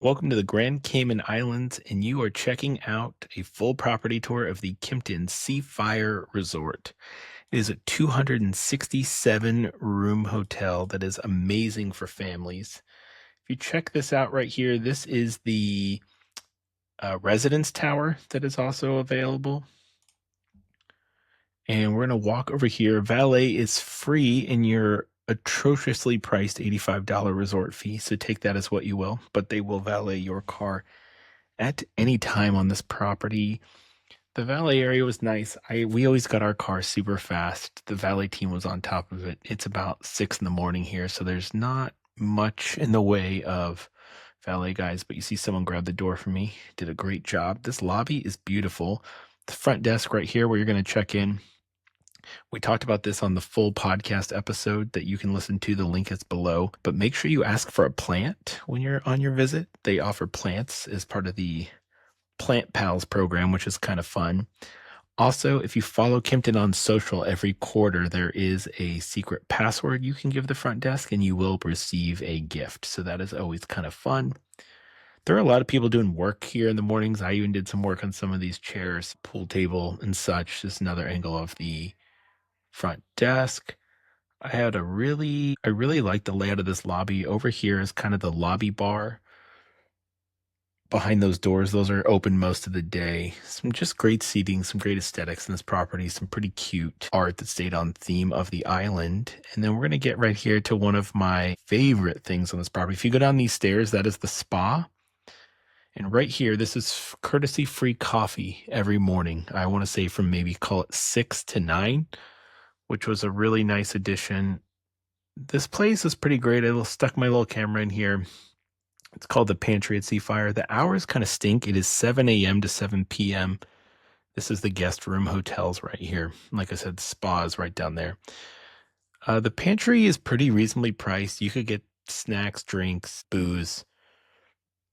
Welcome to the Grand Cayman Islands, and you are checking out a full property tour of the Kimpton Sea Fire Resort. It is a 267 room hotel that is amazing for families. If you check this out right here, this is the residence tower that is also available. And we're going to walk over here. Valet is free in your atrociously priced $85 resort fee, so take that as what you will, but they will valet your car at any time on this property. The valet area was nice. We always got our car super fast. The valet team was on top of it. It's about 6 in the morning here, so there's not much in the way of valet guys, but you see someone grab the door for me. Did a great job. This lobby is beautiful. The front desk right here where you're going to check in. We talked about this on the full podcast episode that you can listen to. The link is below, but make sure you ask for a plant when you're on your visit. They offer plants as part of the Plant Pals program, which is kind of fun. Also, if you follow Kimpton on social, every quarter there is a secret password you can give the front desk and you will receive a gift. So that is always kind of fun. There are a lot of people doing work here in the mornings. I even did some work on some of these chairs, pool table and such. Just another angle of the front desk. I really like the layout of this lobby. Over here is kind of the lobby bar. Behind those doors, those are open most of the day. Some just great seating, some great aesthetics in this property, some pretty cute art that stayed on theme of the island. And then we're going to get right here to one of my favorite things on this property. If you go down these stairs, that is the spa. And right here, this is courtesy free coffee every morning. I want to say from maybe call it 6 to 9. Which was a really nice addition. This place is pretty great. I stuck my little camera in here. It's called the Pantry at Seafire. The hours kind of stink. It is 7 a.m. to 7 p.m. This is the guest room hotels right here. Like I said, the spa is right down there. The pantry is pretty reasonably priced. You could get snacks, drinks, booze,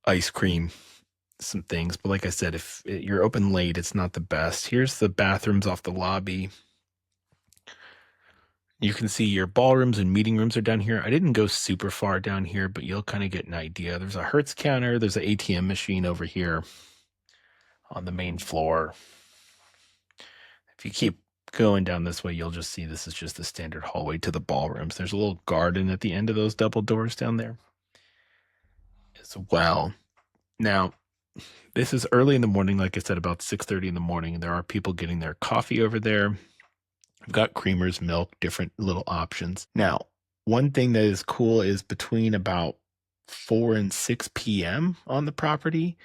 ice cream, some things. But like I said, if you're open late, it's not the best. Here's the bathrooms off the lobby. You can see your ballrooms and meeting rooms are down here. I didn't go super far down here, but you'll kind of get an idea. There's a Hertz counter. There's an ATM machine over here on the main floor. If you keep going down this way, you'll just see this is just the standard hallway to the ballrooms. There's a little garden at the end of those double doors down there as well. Now, this is early in the morning, like I said, about 6:30 in the morning. There are people getting their coffee over there. I've got creamers, milk, different little options. Now, one thing that is cool is between about 4 and 6 p.m. on the property,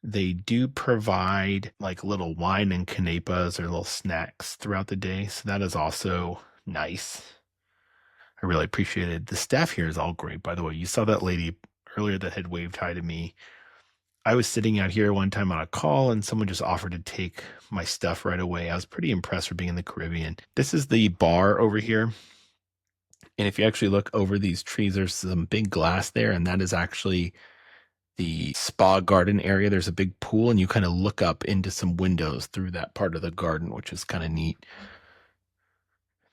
they do provide like little wine and canepas or little snacks throughout the day. So that is also nice. I really appreciate it. The staff here is all great, by the way. You saw that lady earlier that had waved hi to me. I was sitting out here one time on a call and someone just offered to take my stuff right away. I was pretty impressed for being in the Caribbean. This is the bar over here. And if you actually look over these trees, there's some big glass there, and that is actually the spa garden area. There's a big pool, and you kind of look up into some windows through that part of the garden, which is kind of neat.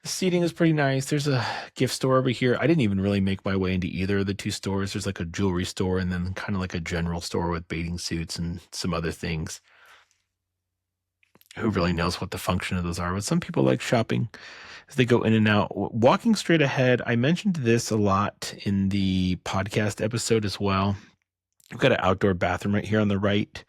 The seating is pretty nice. There's a gift store over here. I didn't even really make my way into either of the two stores. There's like a jewelry store and then kind of like a general store with bathing suits and some other things. Who really knows what the function of those are? But some people like shopping as they go in and out. Walking straight ahead, I mentioned this a lot in the podcast episode as well. We've got an outdoor bathroom right here on the right.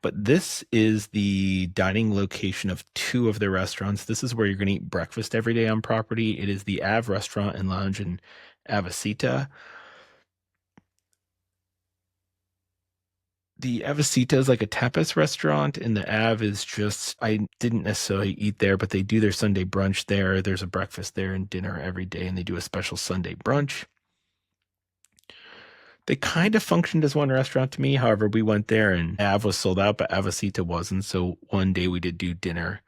But this is the dining location of two of the restaurants. This is where you're going to eat breakfast every day on property. It is the Ave Restaurant and Lounge in Avesita. The Avesita is like a tapas restaurant, and the Ave is just, I didn't necessarily eat there, but they do their Sunday brunch there. There's a breakfast there and dinner every day, and they do a special Sunday brunch. They kind of functioned as one restaurant to me. However, we went there and Av was sold out, but Avesita wasn't. So one day we did do dinner.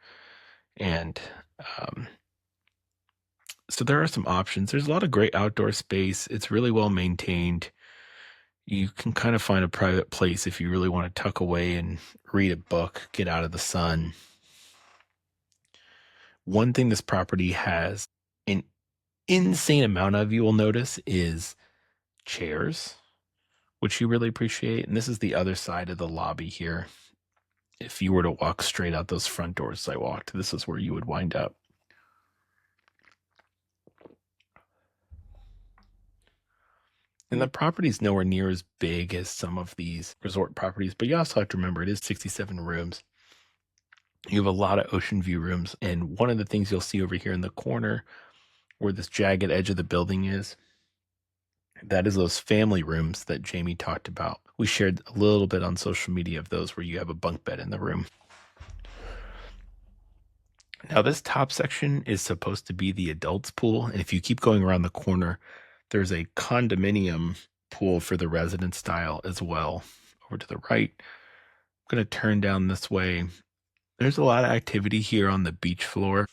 And so there are some options. There's a lot of great outdoor space. It's really well maintained. You can kind of find a private place if you really want to tuck away and read a book, get out of the sun. One thing this property has an insane amount of, you will notice, is chairs. which you really appreciate. And this is the other side of the lobby here. If you were to walk straight out those front doors I walked, this is where you would wind up. And the property's nowhere near as big as some of these resort properties, but you also have to remember it is 67 rooms. You have a lot of ocean view rooms, and one of the things you'll see over here in the corner where this jagged edge of the building is, that is those family rooms that Jamie talked about. We shared a little bit on social media of those where you have a bunk bed in the room. Now, this top section is supposed to be the adults pool, and if you keep going around the corner, there's a condominium pool for the resident style as well. Over to the right, I'm going to turn down this way. There's a lot of activity here on the beach floor.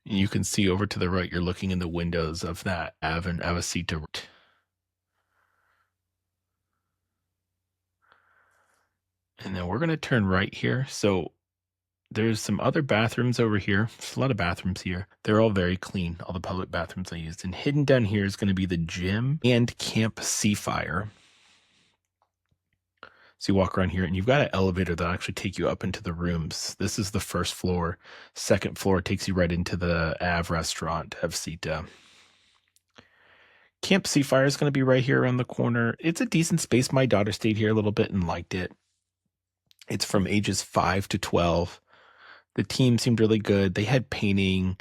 And you can see over to the right, you're looking in the windows of that Avacita. And then we're going to turn right here. So there's some other bathrooms over here. There's a lot of bathrooms here. They're all very clean, all the public bathrooms I used. And hidden down here is going to be the gym and Kimpton Sea Fire. So you walk around here and you've got an elevator that'll actually take you up into the rooms. This is the first floor. Second floor takes you right into the Av restaurant, Avcita. Kimpton Sea Fire is going to be right here around the corner. It's a decent space. My daughter stayed here a little bit and liked it. It's from ages 5 to 12. The team seemed really good. They had painting.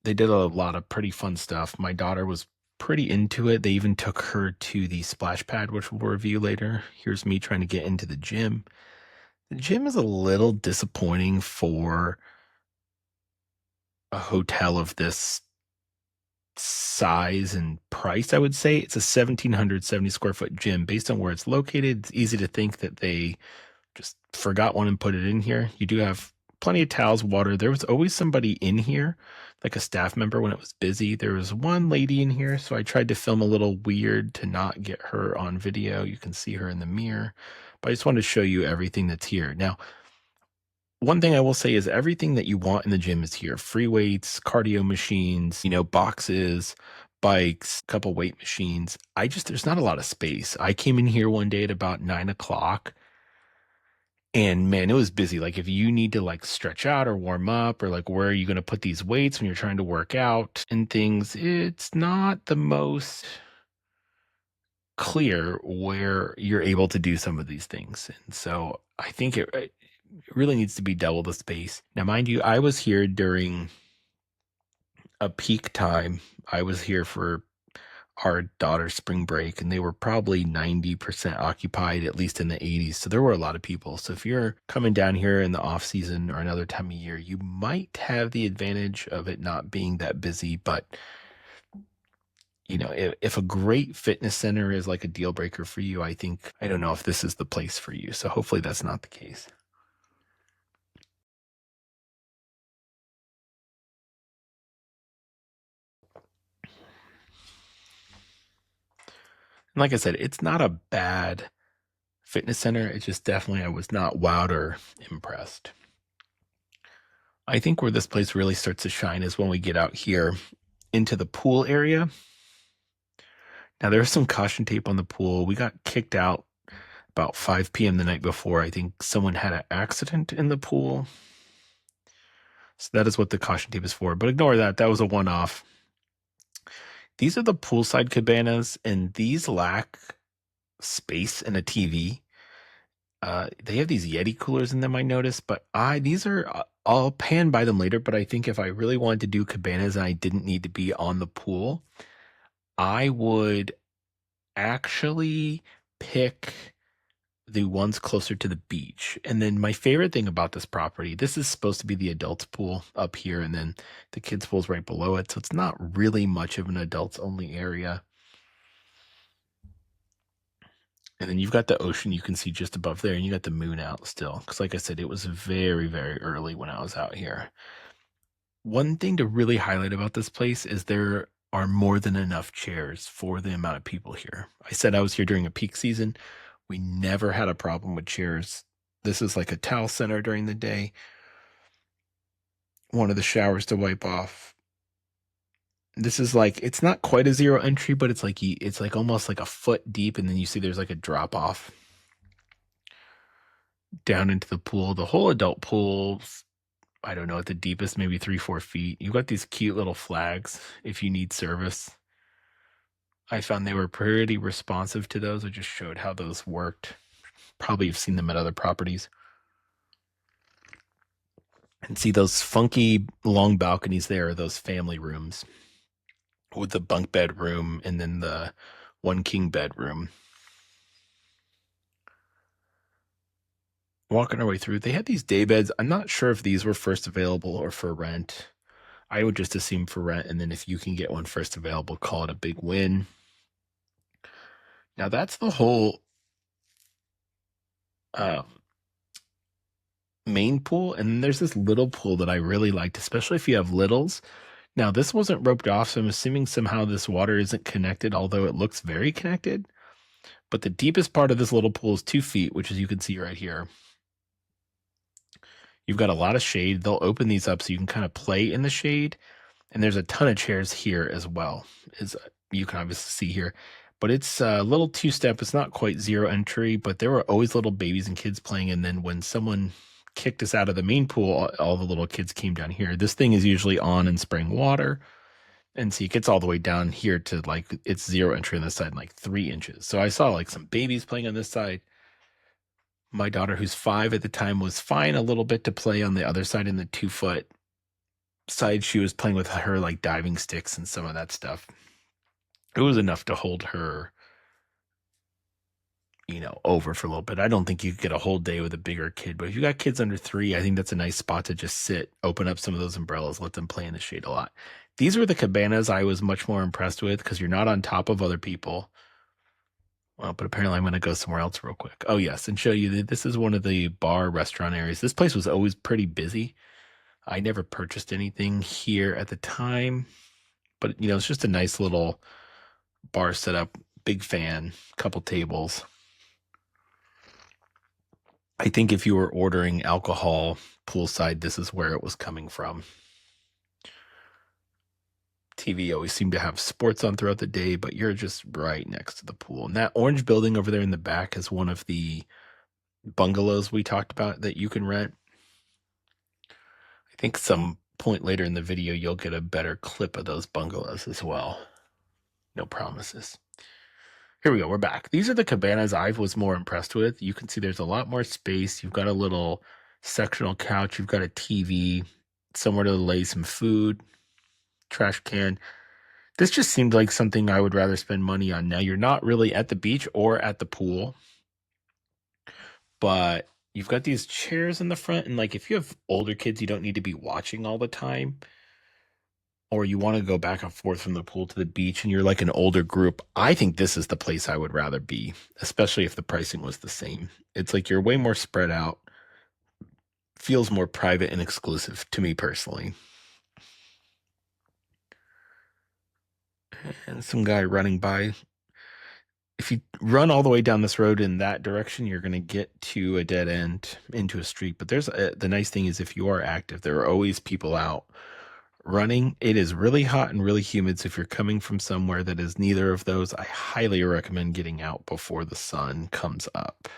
They did a lot of pretty fun stuff. My daughter was pretty into it. They even took her to the splash pad, which we'll review later. Here's me trying to get into the gym. The gym is a little disappointing for a hotel of this size and price, I would say. It's a 1,770 square foot gym. Based on where it's located, it's easy to think that they just forgot one and put it in here. You do have plenty of towels, water. There was always somebody in here, like a staff member when it was busy. There was one lady in here, so I tried to film a little weird to not get her on video. You can see her in the mirror, but I just wanted to show you everything that's here. Now, one thing I will say is everything that you want in the gym is here. Free weights, cardio machines, boxes, bikes, a couple weight machines. There's not a lot of space. I came in here one day at about 9 o'clock. And man, it was busy. Like if you need to like stretch out or warm up or like where are you going to put these weights when you're trying to work out and things, it's not the most clear where you're able to do some of these things. And so I think it really needs to be double the space. Now, mind you, I was here during a peak time. I was here for our daughter's spring break, and they were probably 90% occupied, at least in the 80s. So there were a lot of people. So if you're coming down here in the off season or another time of year, you might have the advantage of it not being that busy. But if a great fitness center is like a deal breaker for you, I don't know if this is the place for you. So hopefully that's not the case. And like I said, it's not a bad fitness center. It's just definitely I was not wowed or impressed. I think where this place really starts to shine is when we get out here into the pool area. Now there's some caution tape on the pool. We got kicked out about 5 p.m. the night before. I think someone had an accident in the pool. So that is what the caution tape is for. But ignore that. That was a one-off. These are the poolside cabanas, and these lack space and a TV. They have these Yeti coolers in them, I noticed, but these are, I'll pan by them later, but I think if I really wanted to do cabanas and I didn't need to be on the pool, I would actually pick the ones closer to the beach. And then my favorite thing about this property, this is supposed to be the adults pool up here, and then the kids pool's right below it. So it's not really much of an adults only area. And then you've got the ocean you can see just above there, and you got the moon out still. Because like I said, it was very, very early when I was out here. One thing to really highlight about this place is there are more than enough chairs for the amount of people here. I said I was here during a peak season. We never had a problem with chairs. This is like a towel center during the day. One of the showers to wipe off. This is like, it's not quite a zero entry, but it's like almost like a foot deep, and then you see there's like a drop off down into the pool. The whole adult pool, I don't know, at the deepest, maybe 3-4 feet. You've got these cute little flags if you need service. I found they were pretty responsive to those. I just showed how those worked. Probably you've seen them at other properties. And see those funky long balconies there are those family rooms with the bunk bed room and then the one king bedroom. Walking our way through, they had these day beds. I'm not sure if these were first available or for rent. I would just assume for rent, and then if you can get one first available, call it a big win. Now that's the whole main pool, and then there's this little pool that I really liked, especially if you have littles. Now this wasn't roped off, so I'm assuming somehow this water isn't connected, although it looks very connected. But the deepest part of this little pool is 2 feet, which as you can see right here. You've got a lot of shade. They'll open these up so you can kind of play in the shade. And there's a ton of chairs here as well, as you can obviously see here. But it's a little two-step. It's not quite zero entry, but there were always little babies and kids playing. And then when someone kicked us out of the main pool, all the little kids came down here. This thing is usually on in spring water. And see, it gets all the way down here to like, it's zero entry on this side, like 3 inches. So I saw like some babies playing on this side. My daughter, who's 5 at the time, was fine a little bit to play on the other side in the 2-foot side. She was playing with her like diving sticks and some of that stuff. It was enough to hold her, over for a little bit. I don't think you could get a whole day with a bigger kid, but if you got kids under 3, I think that's a nice spot to just sit, open up some of those umbrellas, let them play in the shade a lot. These were the cabanas I was much more impressed with because you're not on top of other people. Well, but apparently I'm going to go somewhere else real quick. Oh, yes, and show you that this is one of the bar restaurant areas. This place was always pretty busy. I never purchased anything here at the time, but, it's just a nice little bar setup, big fan, couple tables. I think if you were ordering alcohol poolside, this is where it was coming from. TV always seemed to have sports on throughout the day, but you're just right next to the pool. And that orange building over there in the back is one of the bungalows we talked about that you can rent. I think some point later in the video, you'll get a better clip of those bungalows as well. No promises. Here we go. We're back. These are the cabanas I was more impressed with. You can see there's a lot more space. You've got a little sectional couch. You've got a TV, somewhere to lay some food, trash can. This just seemed like something I would rather spend money on. Now, you're not really at the beach or at the pool, but you've got these chairs in the front. And like, if you have older kids, you don't need to be watching all the time, or you want to go back and forth from the pool to the beach and you're like an older group, I think this is the place I would rather be, especially if the pricing was the same. It's like you're way more spread out, feels more private and exclusive to me personally. And some guy running by. If you run all the way down this road in that direction, you're going to get to a dead end into a street. But the nice thing is if you are active, there are always people out running. It is really hot and really humid. So if you're coming from somewhere that is neither of those, I highly recommend getting out before the sun comes up.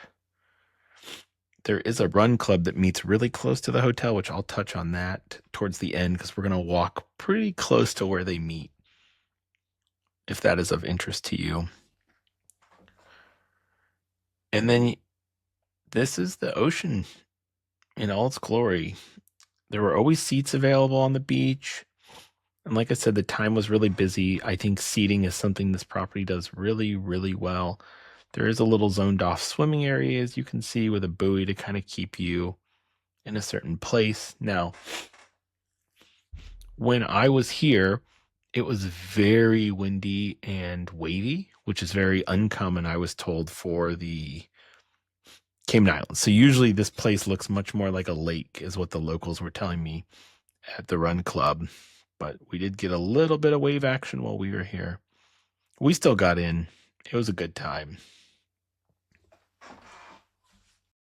There is a run club that meets really close to the hotel, which I'll touch on that towards the end because we're going to walk pretty close to where they meet, if that is of interest to you. And then this is the ocean in all its glory. There were always seats available on the beach. And like I said, the time was really busy. I think seating is something this property does really, really well. There is a little zoned off swimming area, as you can see, with a buoy to kind of keep you in a certain place. Now, when I was here, it was very windy and wavy, which is very uncommon, I was told, for the Cayman Islands. So usually this place looks much more like a lake, is what the locals were telling me at the run club. But we did get a little bit of wave action while we were here. We still got in. It was a good time.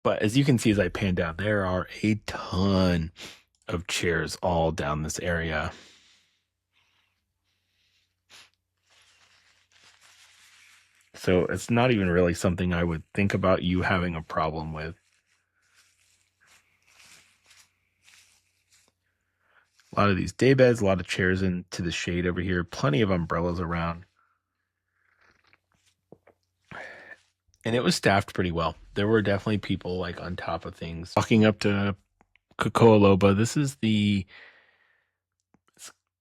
But as you can see as I pan down, there are a ton of chairs all down this area. So it's not even really something I would think about you having a problem with. A lot of these day beds, a lot of chairs into the shade over here, plenty of umbrellas around. And it was staffed pretty well. There were definitely people like on top of things. Walking up to Cocoaloba, this is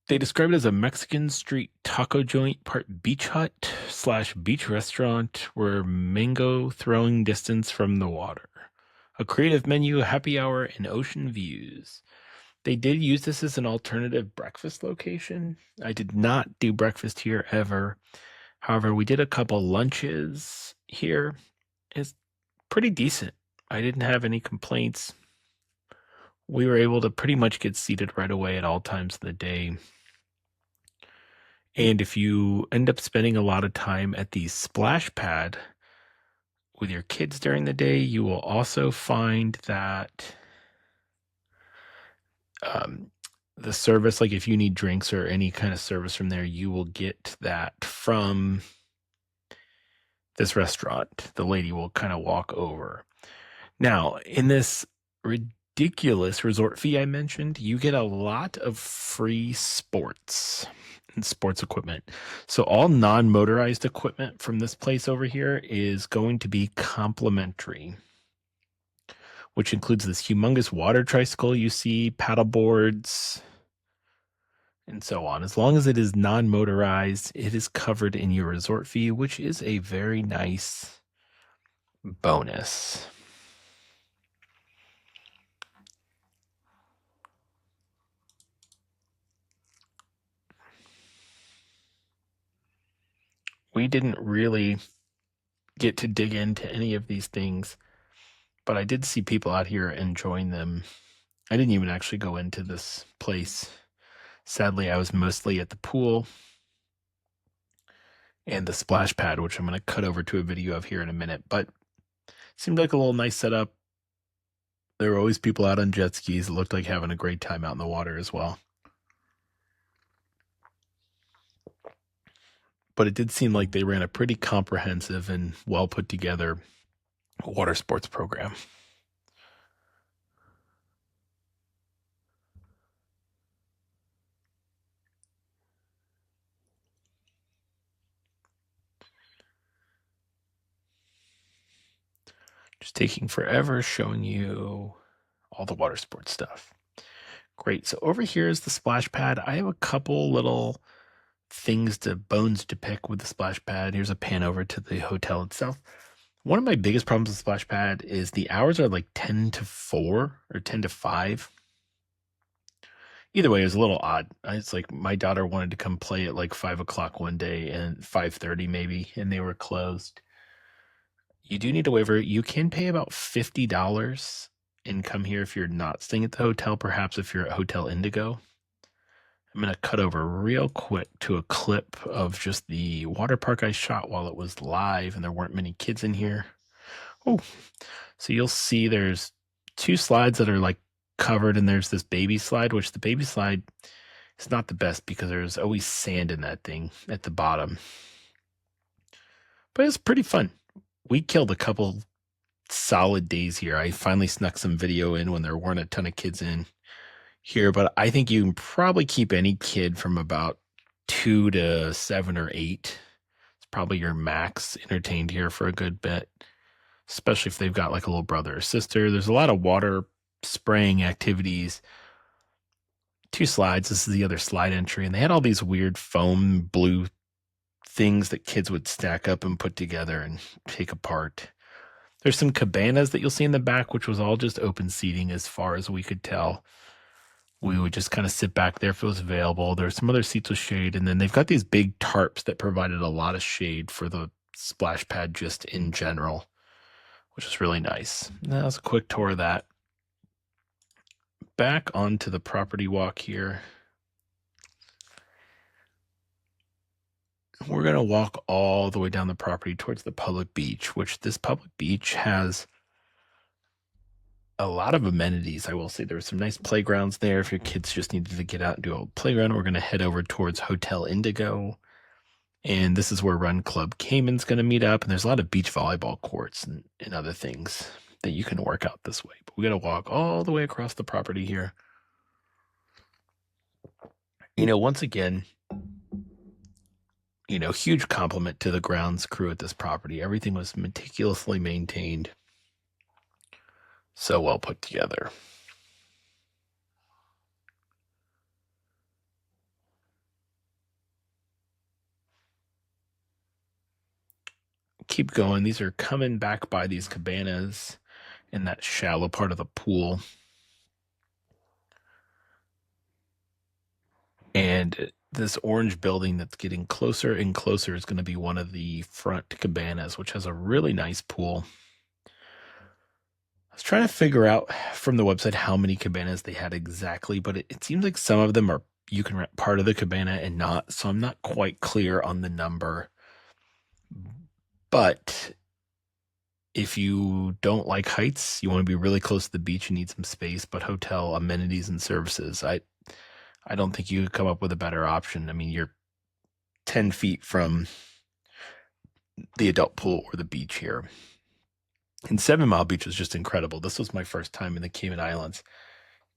they describe it as a Mexican street taco joint, part beach hut / beach restaurant, where mango throwing distance from the water. A creative menu, happy hour, and ocean views. They did use this as an alternative breakfast location. I did not do breakfast here ever. However, we did a couple lunches here. It's pretty decent. I didn't have any complaints. We were able to pretty much get seated right away at all times of the day. And if you end up spending a lot of time at the splash pad with your kids during the day, you will also find that the service, like if you need drinks or any kind of service from there, you will get that from this restaurant. The lady will kind of walk over. Now, in this ridiculous resort fee I mentioned, you get a lot of free sports and sports equipment. So all non-motorized equipment from this place over here is going to be complimentary, which includes this humongous water tricycle you see, paddle boards, and so on. As long as it is non-motorized, it is covered in your resort fee, which is a very nice bonus. We didn't really get to dig into any of these things, but I did see people out here enjoying them. I didn't even actually go into this place. Sadly, I was mostly at the pool and the splash pad, which I'm going to cut over to a video of here in a minute, but it seemed like a little nice setup. There were always people out on jet skis. It looked like having a great time out in the water as well. But it did seem like they ran a pretty comprehensive and well put together water sports program. Just taking forever showing you all the water sports stuff. Great. So over here is the splash pad. I have a couple little bones to pick with the splash pad. Here's a pan over to the hotel itself. One of my biggest problems with splash pad is the hours are like 10 to 4 or 10 to 5. Either way, it was a little odd. It's like my daughter wanted to come play at like 5 o'clock one day and 5:30 maybe, and they were closed. You do need a waiver. You can pay about $50 and come here if you're not staying at the hotel, perhaps if you're at Hotel Indigo. I'm going to cut over real quick to a clip of just the water park I shot while it was live and there weren't many kids in here. Oh, so you'll see there's 2 slides that are like covered, and there's this baby slide, which the baby slide is not the best because there's always sand in that thing at the bottom. But it's pretty fun. We killed a couple solid days here. I finally snuck some video in when there weren't a ton of kids in here, but I think you can probably keep any kid from about 2 to 7 or 8. It's probably your max entertained here for a good bit, especially if they've got like a little brother or sister. There's a lot of water spraying activities. 2 slides. This is the other slide entry, and they had all these weird foam blue things that kids would stack up and put together and take apart. There's some cabanas that you'll see in the back, which was all just open seating as far as we could tell. We would just kind of sit back there if it was available. There's some other seats with shade, and then they've got these big tarps that provided a lot of shade for the splash pad just in general, which is really nice. That was a quick tour of that. Back onto the property walk here. We're going to walk all the way down the property towards the public beach, which this public beach has a lot of amenities. I will say there were some nice playgrounds there if your kids just needed to get out and do a playground. We're going to head over towards Hotel Indigo. And this is where Run Club Cayman's going to meet up. And there's a lot of beach volleyball courts and other things that you can work out this way. But we got to walk all the way across the property here. Once again, huge compliment to the grounds crew at this property. Everything was meticulously maintained. So well put together. Keep going. These are coming back by these cabanas in that shallow part of the pool. And this orange building that's getting closer and closer is going to be one of the front cabanas, which has a really nice pool. I was trying to figure out from the website how many cabanas they had exactly, but it seems like some of them are you can rent part of the cabana and not, so I'm not quite clear on the number. But if you don't like heights, you want to be really close to the beach, you need some space, but hotel amenities and services, I don't think you could come up with a better option. I mean, you're 10 feet from the adult pool or the beach here. And 7 Mile Beach was just incredible. This was my first time in the Cayman Islands.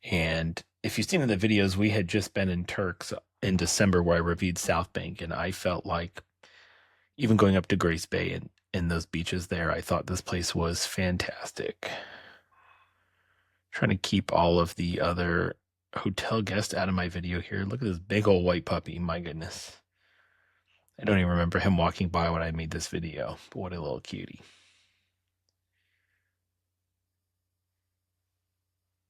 And if you've seen in the videos, we had just been in Turks in December where I reviewed South Bank, and I felt like even going up to Grace Bay and in those beaches there, I thought this place was fantastic. Trying to keep all of the other hotel guests out of my video here. Look at this big old white puppy. My goodness. I don't even remember him walking by when I made this video, but what a little cutie.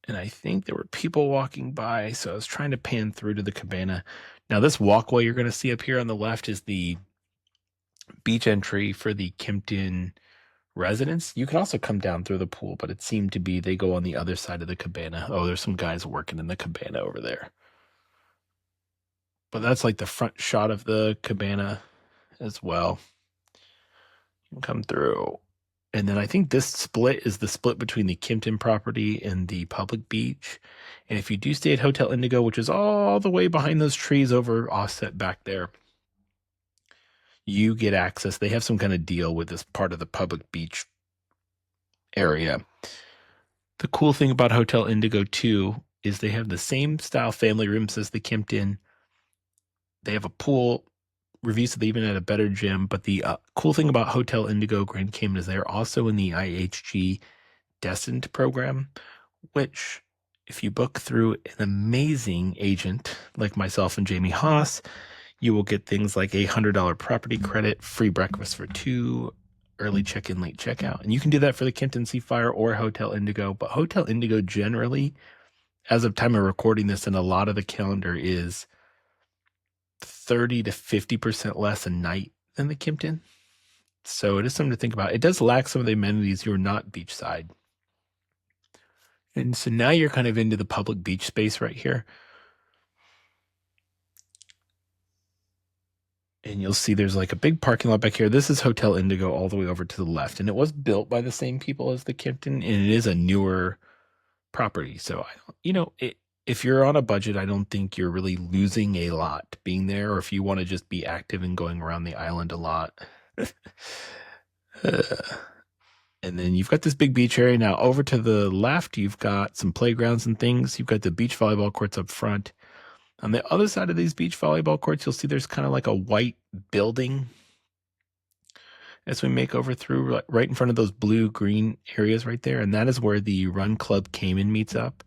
And I think there were people walking by, so I was trying to pan through to the cabana. Now, this walkway you're going to see up here on the left is the beach entry for the Kimpton residence. You can also come down through the pool, but it seemed to be they go on the other side of the cabana. Oh, there's some guys working in the cabana over there. But that's like the front shot of the cabana as well. You can come through. And then I think this split is the split between the Kimpton property and the public beach. And if you do stay at Hotel Indigo, which is all the way behind those trees over offset back there, you get access. They have some kind of deal with this part of the public beach area. The cool thing about Hotel Indigo too is they have the same style family rooms as the Kimpton. They have a pool. Reviews that they even had a better gym. But the cool thing about Hotel Indigo Grand Cayman is they're also in the IHG Destined Program, which if you book through an amazing agent like myself and Jamie Haas, you will get things like a $100 property credit, free breakfast for 2, early check-in, late checkout. And you can do that for the Kimpton Sea Fire or Hotel Indigo. But Hotel Indigo generally, as of time of recording this, and a lot of the calendar is 30 to 50% less a night than the Kimpton. So it is something to think about. It does lack some of the amenities. You're not beachside. And so now you're kind of into the public beach space right here. And you'll see there's like a big parking lot back here. This is Hotel Indigo all the way over to the left. And it was built by the same people as the Kimpton. And it is a newer property. So, if you're on a budget, I don't think you're really losing a lot being there. Or if you want to just be active and going around the island a lot. And then you've got this big beach area. Now over to the left, you've got some playgrounds and things. You've got the beach volleyball courts up front. On the other side of these beach volleyball courts, you'll see there's kind of like a white building as we make over through right in front of those blue-green areas right there. And that is where the Run Club Cayman meets up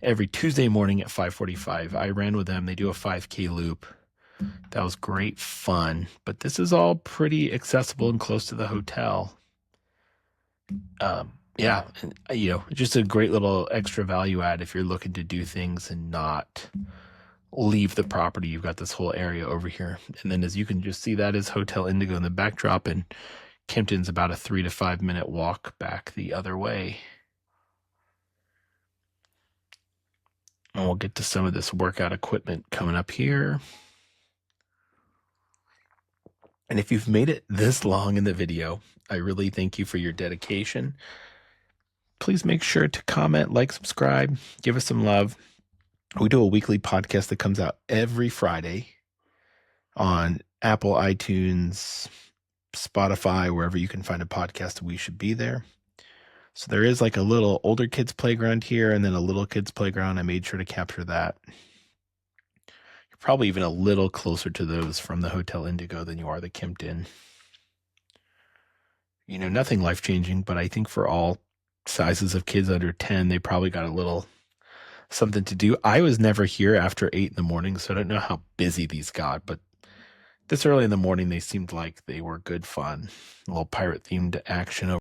every Tuesday morning at 5:45. I ran with them. They do a 5K loop. That was great fun. But this is all pretty accessible and close to the hotel. Yeah, and, just a great little extra value add if you're looking to do things and not leave the property. You've got this whole area over here. And then as you can just see, that is Hotel Indigo in the backdrop, and Kimpton's about a 3 to 5 minute walk back the other way. And we'll get to some of this workout equipment coming up here. And if you've made it this long in the video, I really thank you for your dedication. Please make sure to comment, like, subscribe, give us some love. We do a weekly podcast that comes out every Friday on Apple, iTunes, Spotify, wherever you can find a podcast, we should be there. So there is like a little older kids playground here and then a little kids playground. I made sure to capture that. You're probably even a little closer to those from the Hotel Indigo than you are the Kimpton. You know, nothing life-changing, but I think for all sizes of kids under 10, they probably got a little something to do. I was never here after 8 in the morning, so I don't know how busy these got, but this early in the morning, they seemed like they were good fun. A little pirate-themed action over